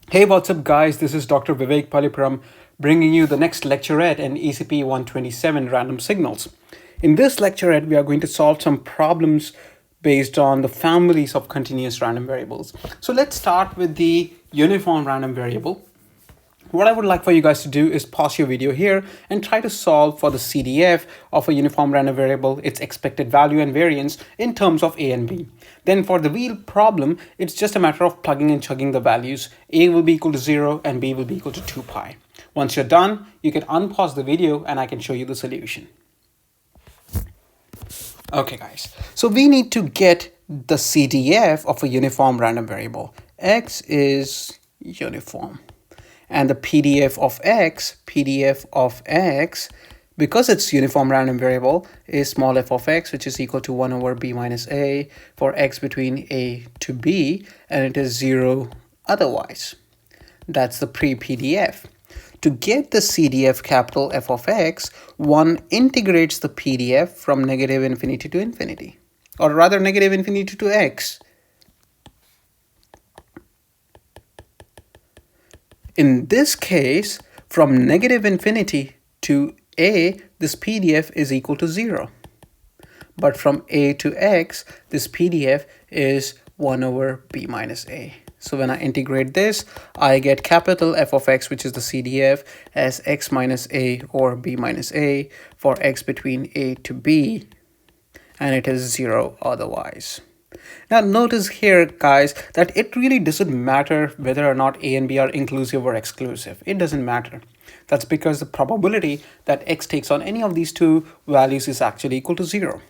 Hey, what's up, guys? This is Dr. Vivek Palipuram bringing you the next lecturette in ECPE 127 random signals. In this lecturette, we are going to solve some problems based on the families of continuous random variables. So let's start with the uniform random variable. What I would like for you guys to do is pause your video here and try to solve for the CDF of a uniform random variable, its expected value and variance in terms of A and B. Then for the wheel problem, it's just a matter of plugging and chugging the values. A will be equal to 0 and B will be equal to 2 pi. Once you're done, you can unpause the video and I can show you the solution. Okay, guys, so we need to get the CDF of a uniform random variable. X is uniform. And the PDF of x, because it's uniform random variable, is small f of x, which is equal to 1 over b minus a for x between a to b, and it is 0 otherwise. That's the pre-PDF. To get the CDF capital F of x, one integrates the PDF from negative infinity to infinity, or rather negative infinity to x. In this case, from negative infinity to a, this PDF is equal to 0. But from a to x, this PDF is 1 over b minus a. So when I integrate this, I get capital F of x, which is the CDF, as x minus a or b minus a for x between a to b, and it is 0 otherwise. Now notice here, guys, that it really doesn't matter whether or not A and B are inclusive or exclusive. It doesn't matter. That's because the probability that x takes on any of these two values is actually equal to 0.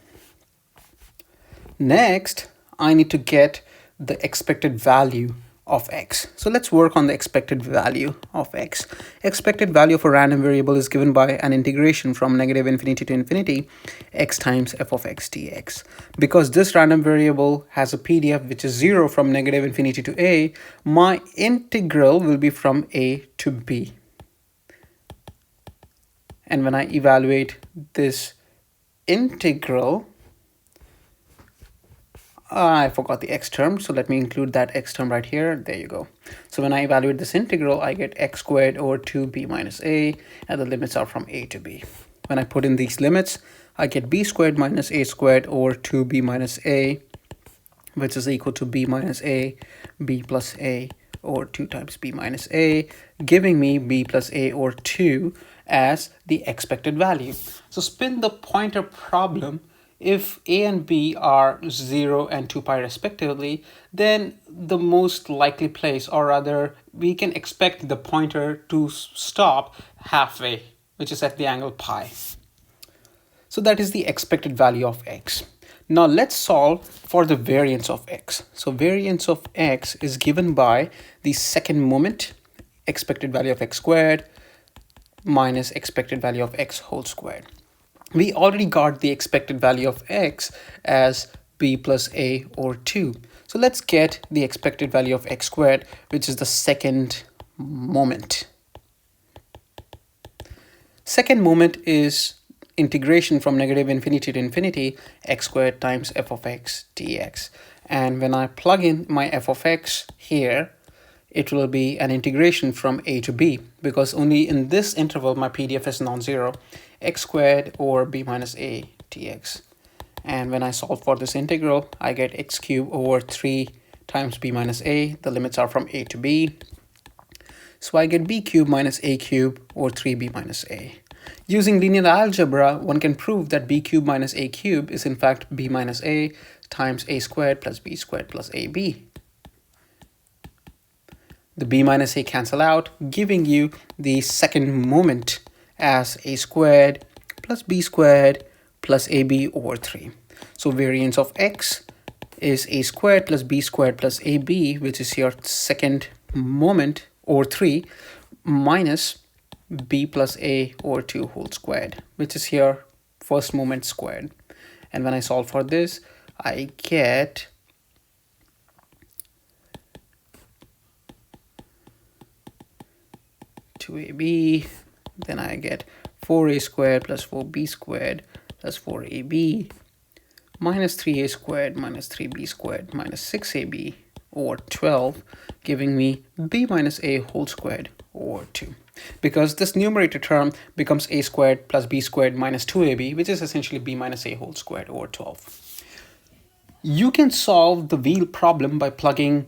Next, I need to get the expected value of x. So let's work on the expected value of x. Expected value of a random variable is given by an integration from negative infinity to infinity x times f of x dx. Because this random variable has a PDF which is 0 from negative infinity to a, my integral will be from a to b. And when I evaluate this integral, I forgot the x term, so let me include that x term right here. There you go. So when I evaluate this integral, I get x squared over 2b minus a, and the limits are from a to b. When I put in these limits, I get b squared minus a squared over 2b minus a, which is equal to b minus a, b plus a, or 2 times b minus a, giving me b plus a or 2 as the expected value. So spin the pointer problem. If a and b are 0 and 2 pi respectively, then the most likely place, or rather we can expect the pointer to stop halfway, which is at the angle pi. So that is the expected value of x. Now let's solve for the variance of x. So variance of x is given by the second moment, expected value of x squared minus expected value of x whole squared. We already got the expected value of x as b plus a or 2. So let's get the expected value of x squared, which is the second moment. Second moment is integration from negative infinity to infinity x squared times f of x dx. And when I plug in my f of x here, it will be an integration from a to b, because only in this interval my PDF is non-zero, x squared over b minus a dx. And when I solve for this integral, I get x cubed over 3 times b minus a. The limits are from a to b. So I get b cubed minus a cubed over 3b minus a. Using linear algebra, one can prove that b cubed minus a cubed is in fact b minus a times a squared plus b squared plus ab. The b minus a cancel out, giving you the second moment as a squared plus b squared plus ab over 3. So variance of x is a squared plus b squared plus ab, which is your second moment over 3, minus b plus a over 2 whole squared, which is here first moment squared. And when I solve for this, I get 2ab, then I get 4a squared plus 4b squared plus 4ab minus 3a squared minus 3b squared minus 6ab over 12, giving me b minus a whole squared over 2. Because this numerator term becomes a squared plus b squared minus 2ab, which is essentially b minus a whole squared over 12. You can solve the wheel problem by plugging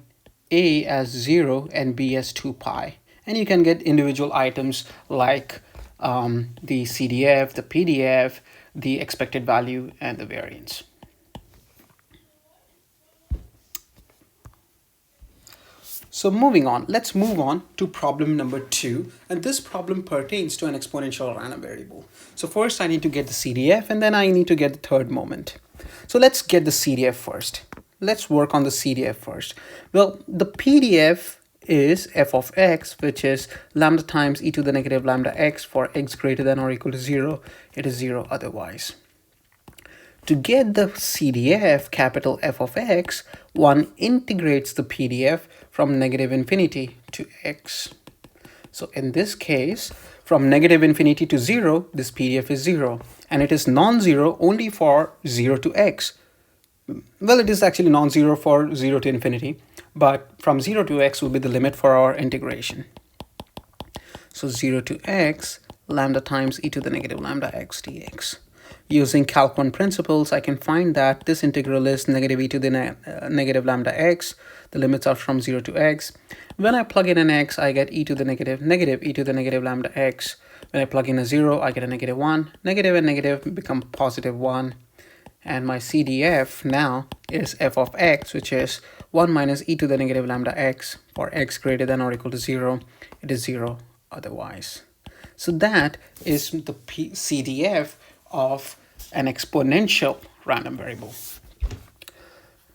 a as 0 and b as 2 pi. And you can get individual items like the CDF, the PDF, the expected value, and the variance. So moving on, let's move on to problem number 2. And this problem pertains to an exponential random variable. So first I need to get the CDF, and then I need to get the third moment. So let's get the CDF first. Let's work on the CDF first. Well, the PDF is f of x, which is lambda times e to the negative lambda x. For x greater than or equal to 0, it is 0 otherwise. To get the CDF, capital F of x, one integrates the PDF from negative infinity to x. So in this case, from negative infinity to 0, this PDF is 0. And it is non-zero only for 0 to x. Well, it is actually non-zero for 0 to infinity. But from 0 to x will be the limit for our integration. So 0 to x, lambda times e to the negative lambda x dx. Using Calc 1 principles, I can find that this integral is negative e to the negative lambda x. The limits are from 0 to x. When I plug in an x, I get e to the negative e to the negative lambda x. When I plug in a 0, I get a negative 1. Negative and negative become positive 1. And my CDF now is f of x, which is 1 minus e to the negative lambda x. For x greater than or equal to 0, it is 0 otherwise. So that is the CDF of an exponential random variable.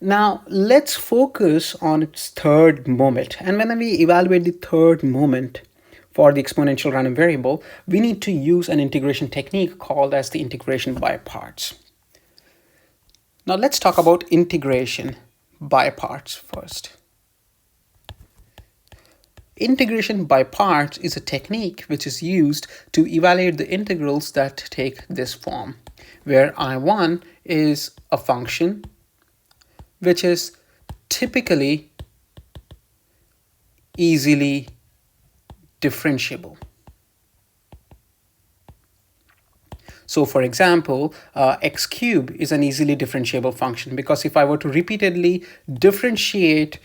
Now let's focus on its third moment. And when we evaluate the third moment for the exponential random variable, we need to use an integration technique called as the integration by parts. Now let's talk about integration by parts first. Integration by parts is a technique which is used to evaluate the integrals that take this form, where I1 is a function which is typically easily differentiable. So for example, x cubed is an easily differentiable function, because if I were to repeatedly differentiate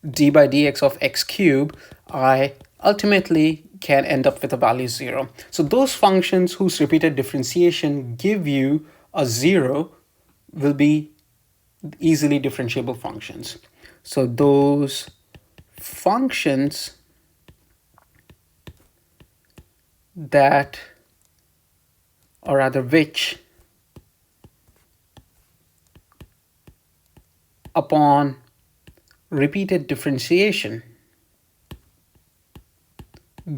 d by dx of x cubed, I ultimately can end up with a value 0. So those functions whose repeated differentiation give you a 0 will be easily differentiable functions. So those functions that, or rather which, upon repeated differentiation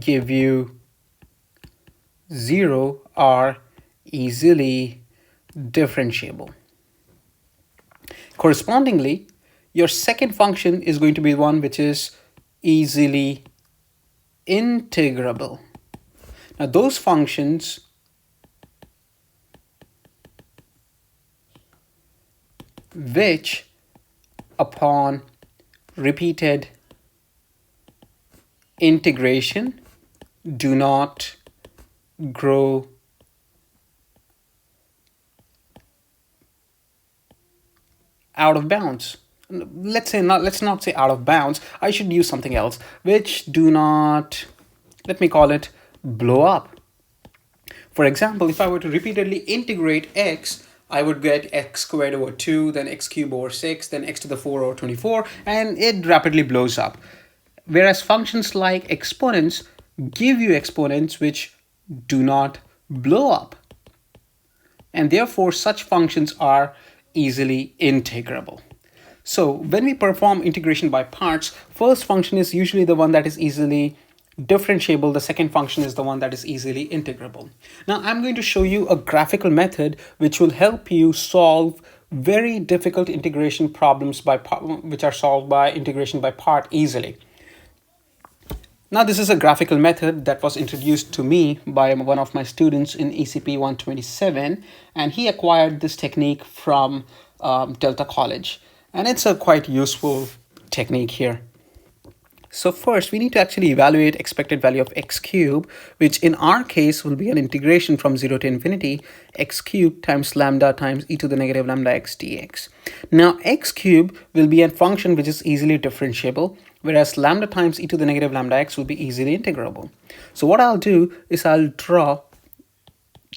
give you 0 are easily differentiable. Correspondingly, your second function is going to be one which is easily integrable. Now those functions which upon repeated integration do not grow out of bounds. Let's not say out of bounds. I should use something else, which do not, let me call it, blow up. For example, if I were to repeatedly integrate x, I would get x squared over 2, then x cubed over 6, then x to the 4 over 24, and it rapidly blows up. Whereas functions like exponents give you exponents which do not blow up. And therefore, such functions are easily integrable. So when we perform integration by parts, first function is usually the one that is easily differentiable. The second function is the one that is easily integrable. Now I'm going to show you a graphical method which will help you solve very difficult integration problems by which are solved by integration by part easily. Now this is a graphical method that was introduced to me by one of my students in ECPE 127, and he acquired this technique from Delta College, and it's a quite useful technique here. So first, we need to actually evaluate expected value of x cubed, which in our case will be an integration from 0 to infinity x cubed times lambda times e to the negative lambda x dx. Now, x cubed will be a function which is easily differentiable, whereas lambda times e to the negative lambda x will be easily integrable. So what I'll do is I'll draw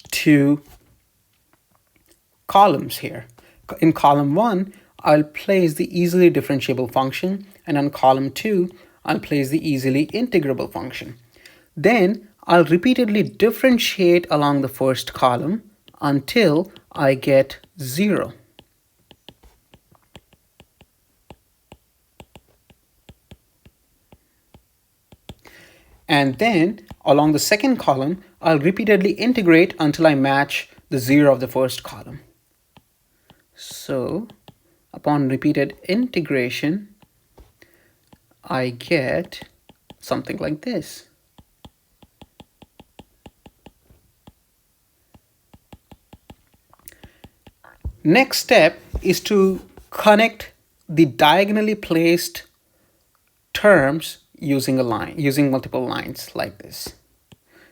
two columns here. In column 1, I'll place the easily differentiable function, and on column 2, I'll place the easily integrable function. Then I'll repeatedly differentiate along the first column until I get 0. And then along the second column, I'll repeatedly integrate until I match the 0 of the first column. So upon repeated integration, I get something like this. Next step is to connect the diagonally placed terms using a line, using multiple lines like this.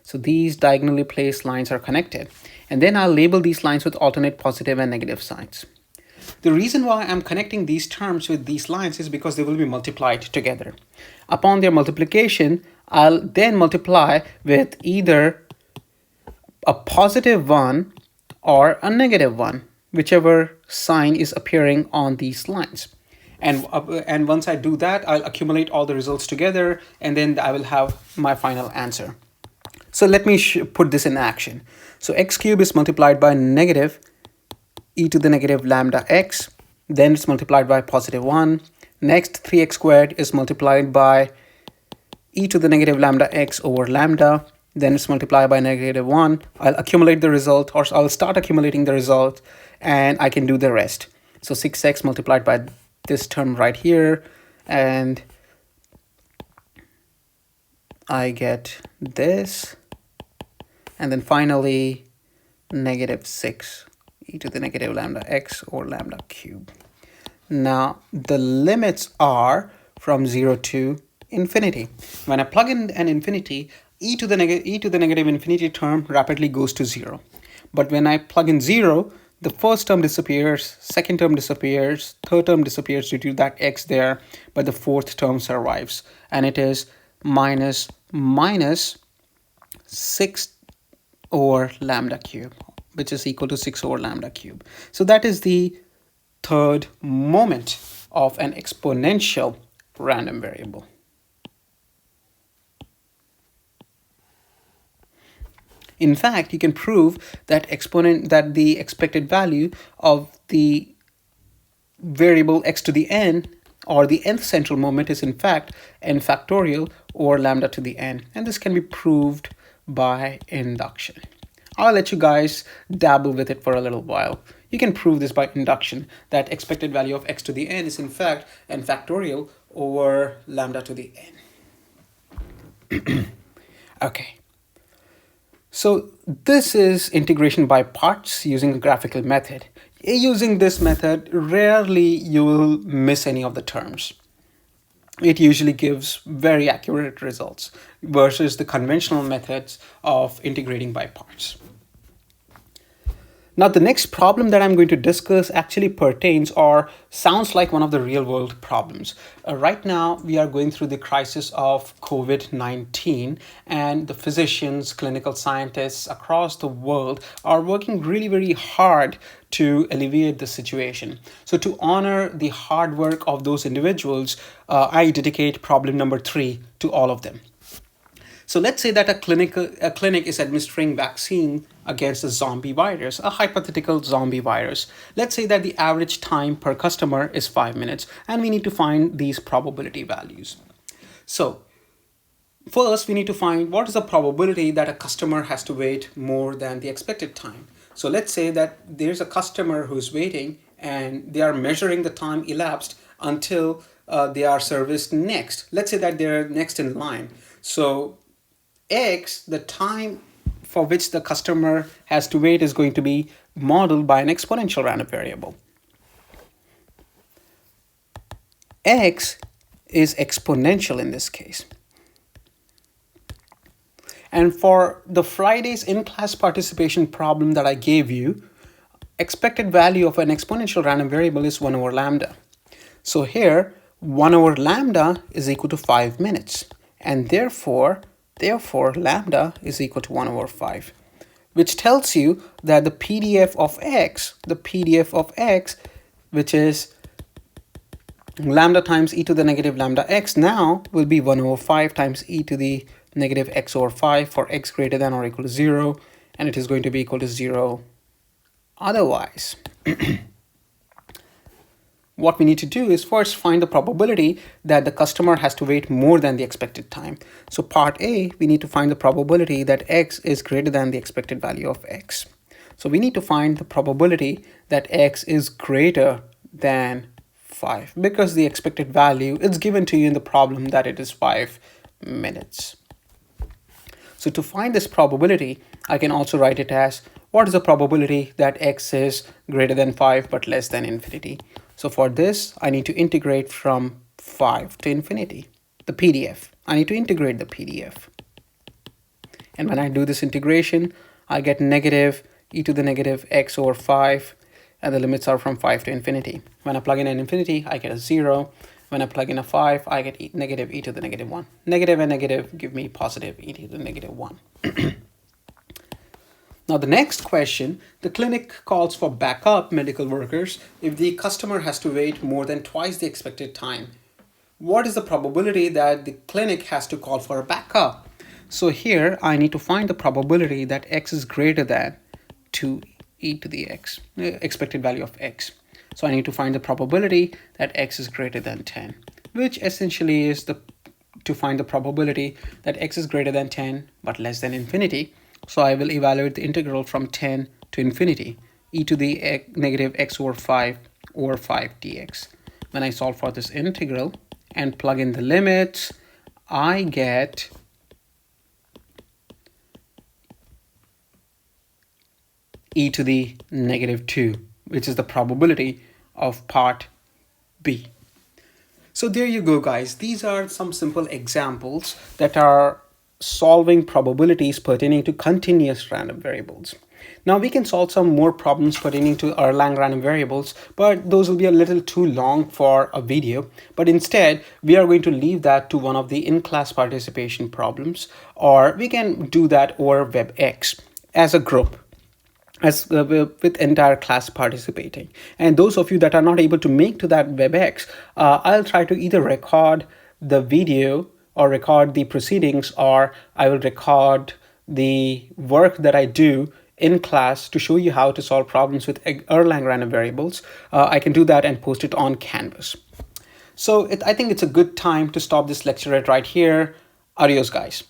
So these diagonally placed lines are connected, and then I'll label these lines with alternate positive and negative signs. The reason why I'm connecting these terms with these lines is because they will be multiplied together. Upon their multiplication, I'll then multiply with either a positive 1 or a negative 1, whichever sign is appearing on these lines. And once I do that, I'll accumulate all the results together, and then I will have my final answer. So let me put this in action. So x cubed is multiplied by negative e to the negative lambda x, then it's multiplied by positive 1. Next, 3x squared is multiplied by e to the negative lambda x over lambda, then it's multiplied by negative 1. I'll accumulate the result, or I'll start accumulating the result, and I can do the rest. So 6x multiplied by this term right here, and I get this, and then finally negative 6 e to the negative lambda x or lambda cube. Now the limits are from 0 to infinity. When I plug in an infinity, e to the negative infinity term rapidly goes to 0. But when I plug in 0, the first term disappears, second term disappears, third term disappears due to that x there, but the fourth term survives, and it is minus 6 over lambda cube, which is equal to 6 over lambda cube. So that is the third moment of an exponential random variable. In fact, you can prove that the expected value of the variable x to the n, or the nth central moment, is in fact n factorial or lambda to the n, and this can be proved by induction. I'll let you guys dabble with it for a little while. You can prove this by induction, that expected value of x to the n is in fact n factorial over lambda to the n. Okay. So this is integration by parts using a graphical method. Using this method, rarely you will miss any of the terms. It usually gives very accurate results versus the conventional methods of integrating by parts. Now, the next problem that I'm going to discuss actually pertains or sounds like one of the real world problems. Right now, we are going through the crisis of COVID-19, and the physicians, clinical scientists across the world are working really, very hard to alleviate the situation. So to honor the hard work of those individuals, I dedicate problem number 3 to all of them. So let's say that a clinic is administering vaccine against a zombie virus, a hypothetical zombie virus. Let's say that the average time per customer is 5 minutes, and we need to find these probability values. So first, we need to find what is the probability that a customer has to wait more than the expected time. So let's say that there's a customer who's waiting, and they are measuring the time elapsed until they are serviced next. Let's say that they're next in line. So X, the time for which the customer has to wait, is going to be modeled by an exponential random variable. X is exponential in this case. And for the Friday's in-class participation problem that I gave you, expected value of an exponential random variable is 1 over lambda. So here, 1 over lambda is equal to 5 minutes. And therefore, lambda is equal to 1 over 5. Which tells you that the PDF of x, which is lambda times e to the negative lambda x, now will be 1 over 5 times e to the negative x over 5 for x greater than or equal to 0, and it is going to be equal to 0 otherwise. What we need to do is first find the probability that the customer has to wait more than the expected time. So part A, we need to find the probability that x is greater than the expected value of x. So we need to find the probability that x is greater than 5, because the expected value is given to you in the problem that it is 5 minutes. So to find this probability, I can also write it as, what is the probability that x is greater than 5 but less than infinity? So for this, I need to integrate from 5 to infinity, the PDF. I need to integrate the PDF. And when I do this integration, I get negative e to the negative x over 5, and the limits are from 5 to infinity. When I plug in an infinity, I get a 0. When I plug in a 5, I get negative e to the negative 1. Negative and negative give me positive e to the negative 1. Now the next question, the clinic calls for backup medical workers if the customer has to wait more than twice the expected time. What is the probability that the clinic has to call for a backup? So here I need to find the probability that x is greater than 2e to the x, expected value of x. So I need to find the probability that x is greater than 10, which essentially is to find the probability that x is greater than 10 but less than infinity. So I will evaluate the integral from 10 to infinity, e to the negative x over 5 dx. When I solve for this integral and plug in the limits, I get e to the negative 2, which is the probability of part B. So there you go, guys. These are some simple examples that are solving probabilities pertaining to continuous random variables. Now we can solve some more problems pertaining to Erlang random variables, but those will be a little too long for a video. But instead, we are going to leave that to one of the in-class participation problems, or we can do that over WebEx as a group, with entire class participating. And those of you that are not able to make to that WebEx, I'll try to either record the video or record the proceedings, or I will record the work that I do in class to show you how to solve problems with Erlang random variables. I can do that and post it on Canvas. So I think it's a good time to stop this lecture right here. Adios, guys.